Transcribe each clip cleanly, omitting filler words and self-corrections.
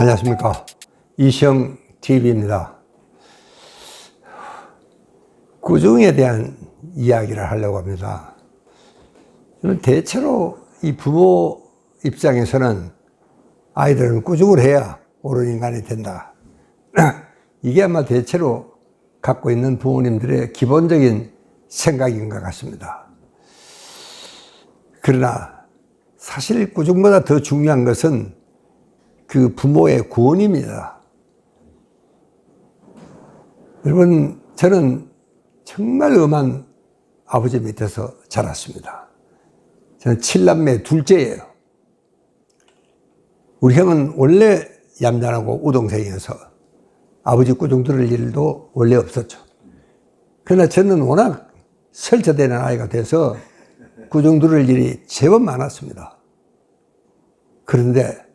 안녕하십니까. 이시영TV입니다. 꾸중에 대한 이야기를 하려고 합니다. 저는 대체로 이 부모 입장에서는 아이들은 꾸중을 해야 옳은 인간이 된다. 이게 아마 대체로 갖고 있는 부모님들의 기본적인 생각인 것 같습니다. 그러나 사실 꾸중보다 더 중요한 것은 그 부모의 구원입니다. 여러분, 저는 정말 엄한 아버지 밑에서 자랐습니다. 저는 7남매 둘째예요. 우리 형은 원래 얌전하고 우동생이어서 아버지 꾸중 들을 일도 원래 없었죠. 그러나 저는 워낙 설쳐되는 아이가 돼서 꾸중 들을 일이 제법 많았습니다. 그런데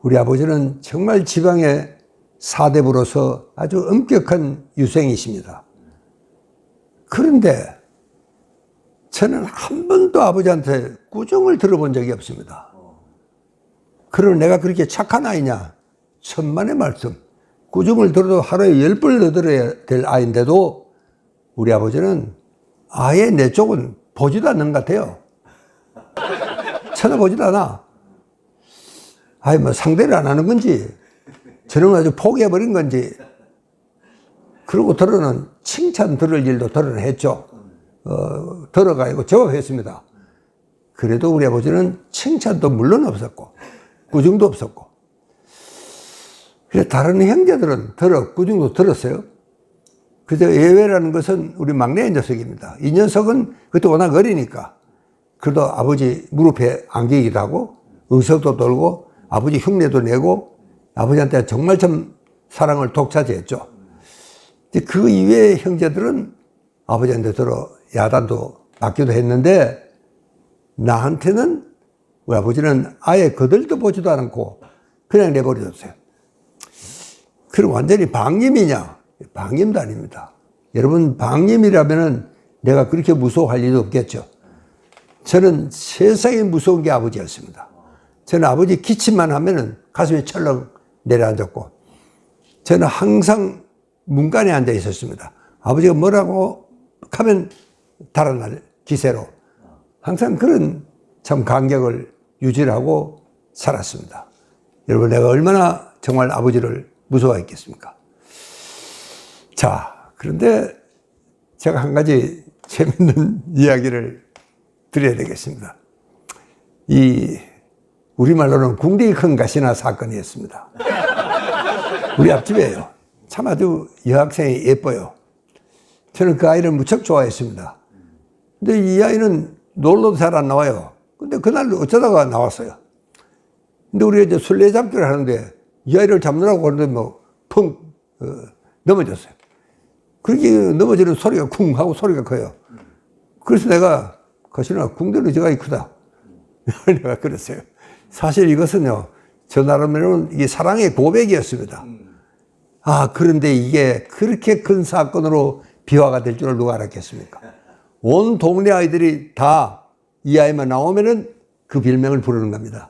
우리 아버지는 정말 지방의 사대부로서 아주 엄격한 유생이십니다. 그런데 저는 한 번도 아버지한테 꾸중을 들어본 적이 없습니다. 그럼 내가 그렇게 착한 아이냐? 천만의 말씀. 꾸중을 들어도 하루에 10번 더 들어야 될 아이인데도 우리 아버지는 아예 내 쪽은 보지도 않는 것 같아요. 쳐다보지도 않아. 아이, 뭐 상대를 안 하는 건지, 저는 아주 포기해버린 건지. 그리고 들어는 칭찬 들을 일도 들어는 했죠. 들어가지고 저업했습니다. 그래도 우리 아버지는 칭찬도 물론 없었고, 꾸중도 없었고. 그래서 다른 형제들은 꾸중도 들었어요. 그저 예외라는 것은 우리 막내 녀석입니다. 이 녀석은 그때 워낙 어리니까. 그래도 아버지 무릎에 안기기도 하고, 의석도 돌고, 아버지 흉내도 내고, 아버지한테 정말 참 사랑을 독차지했죠. 그 이외의 형제들은 아버지한테 들어 야단도 받기도 했는데, 나한테는 우리 아버지는 아예 거들도 보지도 않고 그냥 내버려뒀어요. 그럼 완전히 방임이냐? 방임도 아닙니다. 여러분, 방임이라면은 내가 그렇게 무서워할 일도 없겠죠. 저는 세상에 무서운 게 아버지였습니다. 저는 아버지 기침만 하면은 가슴이 철렁 내려앉았고, 저는 항상 문간에 앉아 있었습니다. 아버지가 뭐라고 하면 달아날 기세로 항상 그런 참 간격을 유지하고 살았습니다. 여러분, 내가 얼마나 정말 아버지를 무서워했겠습니까? 자, 그런데 제가 한 가지 재밌는 이야기를 드려야 되겠습니다. 우리말로는 궁디 큰 가시나 사건이었습니다. 우리 앞집이에요. 참 아주 여학생이 예뻐요. 저는 그 아이를 무척 좋아했습니다. 근데 이 아이는 놀러도 잘 안 나와요. 근데 그날 어쩌다가 나왔어요. 근데 우리가 이제 술래잡기를 하는데 이 아이를 잡느라고 하는데 넘어졌어요. 그렇게 넘어지는 소리가 쿵 하고 소리가 커요. 그래서 내가 가시나 궁대로 저가 크다. 내가 그랬어요. 사실 이것은요, 저 나름대로는 이게 사랑의 고백이었습니다. 그런데 이게 그렇게 큰 사건으로 비화가 될 줄을 누가 알았겠습니까? 온 동네 아이들이 다 이 아이만 나오면은 그 별명을 부르는 겁니다.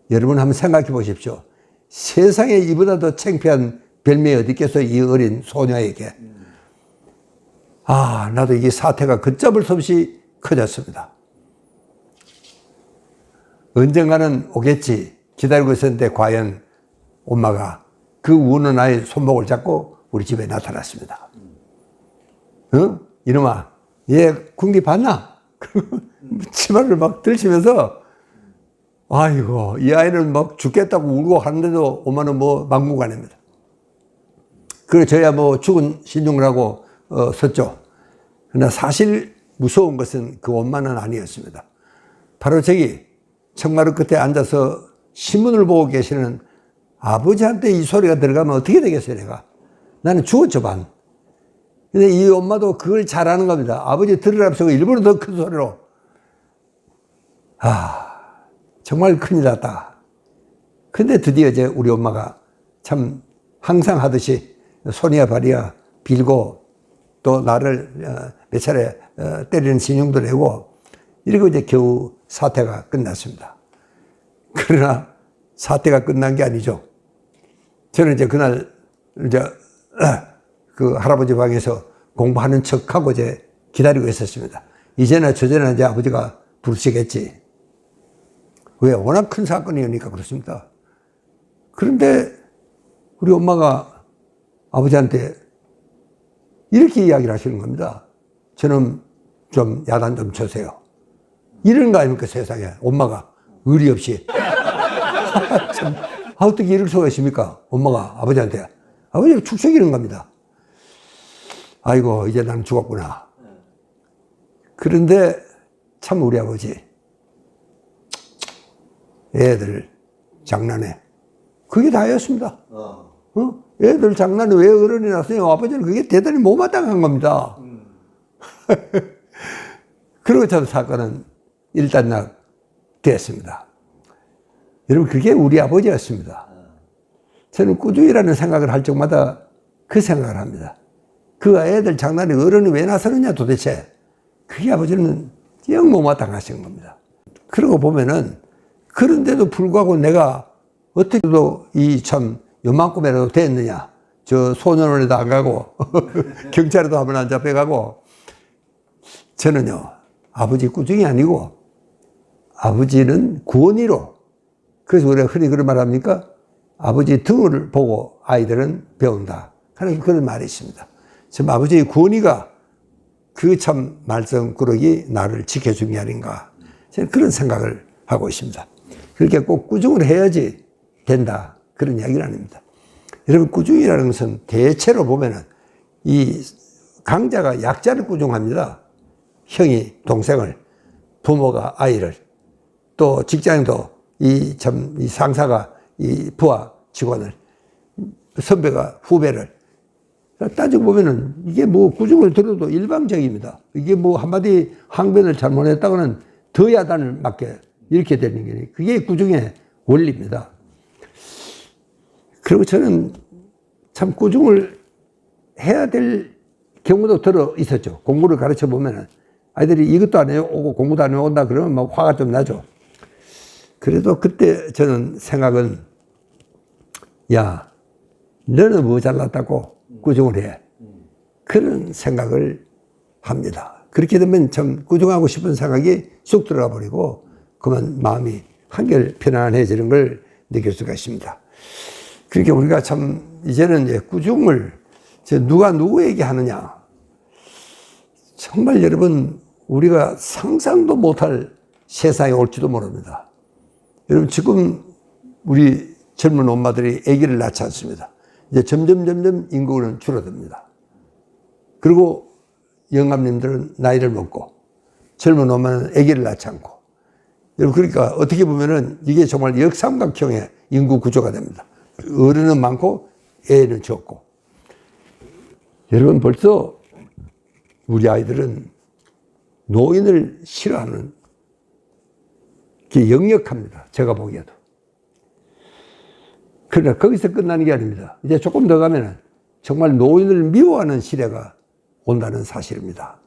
여러분 한번 생각해 보십시오. 세상에 이보다 더 창피한 별명이 어디 있겠어요? 이 어린 소녀에게. 나도 이게 사태가 걷잡을 수 없이 커졌습니다. 언젠가는 오겠지 기다리고 있었는데 과연 엄마가 그 우는 아이 손목을 잡고 우리 집에 나타났습니다. 이놈아, 얘 궁디 봤나? 치마를 막 들치면서, 아이고, 이 아이는 막 죽겠다고 울고 하는데도 엄마는 막무가내입니다. 그래, 저야 죽은 신용을 하고 섰죠. 그러나 사실 무서운 것은 그 엄마는 아니었습니다. 바로 저기 청마루 끝에 앉아서 신문을 보고 계시는 아버지한테 이 소리가 들어가면 어떻게 되겠어요, 내가? 나는 죽었죠, 반. 근데 이 엄마도 그걸 잘 아는 겁니다. 아버지 들으라면서 일부러 더 큰 소리로. 정말 큰일 났다. 근데 드디어 이제 우리 엄마가 참 항상 하듯이 손이야 발이야 빌고 또 나를 몇 차례 때리는 신용도 내고 이러고 이제 겨우 사태가 끝났습니다. 그러나 사태가 끝난 게 아니죠. 저는 이제 그날 이제 그 할아버지 방에서 공부하는 척하고 이제 기다리고 있었습니다. 이제나 저제나 이제 아버지가 부르시겠지. 왜? 워낙 큰 사건이니까 그렇습니다. 그런데 우리 엄마가 아버지한테 이렇게 이야기를 하시는 겁니다. 저는 좀 야단 좀 쳐세요. 이런 거 아닙니까, 세상에. 엄마가 의리 없이. 참, 어떻게 이럴 수가 있습니까? 엄마가 아버지한테. 아버지가 축적이는 겁니다. 아이고, 이제 나는 죽었구나. 그런데 참 우리 아버지, 애들 장난해. 그게 다였습니다. 애들 장난에 왜 어른이 났어요? 아버지는 그게 대단히 못마땅한 겁니다. 그리고 참 사건은 일단락 됐습니다. 여러분, 그게 우리 아버지였습니다. 저는 꾸준히라는 생각을 할 적마다 그 생각을 합니다. 그 애들 장난에 어른이 왜 나서느냐 도대체. 그게 아버지는 영 못마땅하신 겁니다. 그러고 보면은 그런데도 불구하고 내가 어떻게도 이 참 요만큼이라도 됐느냐. 저 소년원에도 안 가고 경찰에도 한번 안 잡혀가고 저는요 아버지 꾸중이 아니고 아버지는 구원이로 그래서 우리가 흔히 그런 말 합니까? 아버지 등을 보고 아이들은 배운다 하는 그런 말이 있습니다. 지금 아버지의 구원이가 그 참 말썽꾸러기 나를 지켜준 게 아닌가 저는 그런 생각을 하고 있습니다. 그렇게 꼭 꾸중을 해야지 된다 그런 이야기는 아닙니다. 여러분 꾸중이라는 것은 대체로 보면은 이 강자가 약자를 꾸중합니다. 형이 동생을, 부모가 아이를, 또 직장도 이 상사가 이 부하 직원을, 선배가 후배를. 따지고 보면은 이게 뭐 꾸중을 들어도 일방적입니다. 이게 뭐 한마디 항변을 잘못했다고는 더 야단을 맞게 이렇게 되는 게 그게 꾸중의 원리입니다. 그리고 저는 참 꾸중을 해야 될 경우도 들어 있었죠. 공부를 가르쳐 보면은 아이들이 이것도 안 해요 오고 공부도 안 해온다 그러면 막 화가 좀 나죠. 그래도 그때 저는 생각은 야 너는 뭐 잘났다고 꾸중을 해. 그런 생각을 합니다. 그렇게 되면 참 꾸중하고 싶은 생각이 쑥 들어가 버리고 그만 마음이 한결 편안해지는 걸 느낄 수가 있습니다. 그렇게 우리가 참 이제는 이제 꾸중을 누가 누구에게 하느냐. 정말 여러분 우리가 상상도 못할 세상에 올지도 모릅니다. 여러분 지금 우리 젊은 엄마들이 아기를 낳지 않습니다. 이제 점점 인구는 줄어듭니다. 그리고 영감님들은 나이를 먹고 젊은 엄마는 아기를 낳지 않고 여러분 그러니까 어떻게 보면은 이게 정말 역삼각형의 인구 구조가 됩니다. 어른은 많고 애는 적고 여러분 벌써 우리 아이들은 노인을 싫어하는 게 역력합니다. 제가 보기에도. 그러나 거기서 끝나는 게 아닙니다. 이제 조금 더 가면은 정말 노인을 미워하는 시대가 온다는 사실입니다.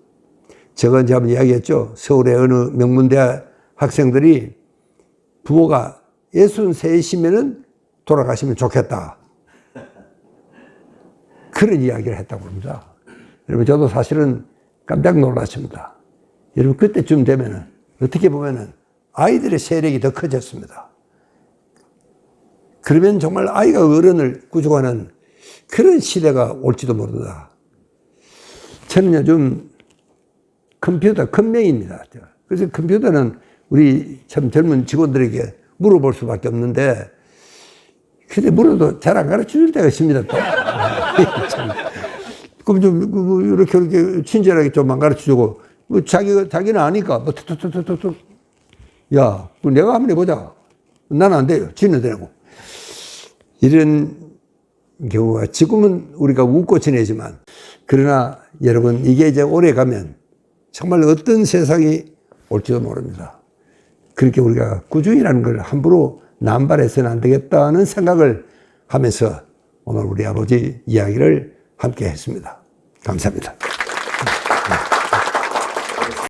제가 이제 한번 이야기했죠. 서울의 어느 명문대 학생들이 부모가 63이면은 돌아가시면 좋겠다. 그런 이야기를 했다고 합니다. 여러분, 저도 사실은 깜짝 놀랐습니다. 여러분, 그때쯤 되면은 어떻게 보면은 아이들의 세력이 더 커졌습니다. 그러면 정말 아이가 어른을 꾸중하는 그런 시대가 올지도 모른다. 저는 요즘 컴퓨터 큰명입니다. 그래서 컴퓨터는 우리 참 젊은 직원들에게 물어볼 수밖에 없는데, 근데 물어도 잘 안 가르쳐 줄 때가 있습니다, 또. 그럼 좀, 이렇게 친절하게 좀 안 가르쳐 주고, 뭐 자기는 아니까, 뭐, 툭툭툭툭툭. 야, 내가 한번 해보자. 나는 안 돼요. 지는 되고. 이런 경우가 지금은 우리가 웃고 지내지만, 그러나 여러분, 이게 이제 오래 가면 정말 어떤 세상이 올지도 모릅니다. 그렇게 우리가 꾸준히라는 걸 함부로 남발해서는 안 되겠다는 생각을 하면서 오늘 우리 아버지 이야기를 함께 했습니다. 감사합니다.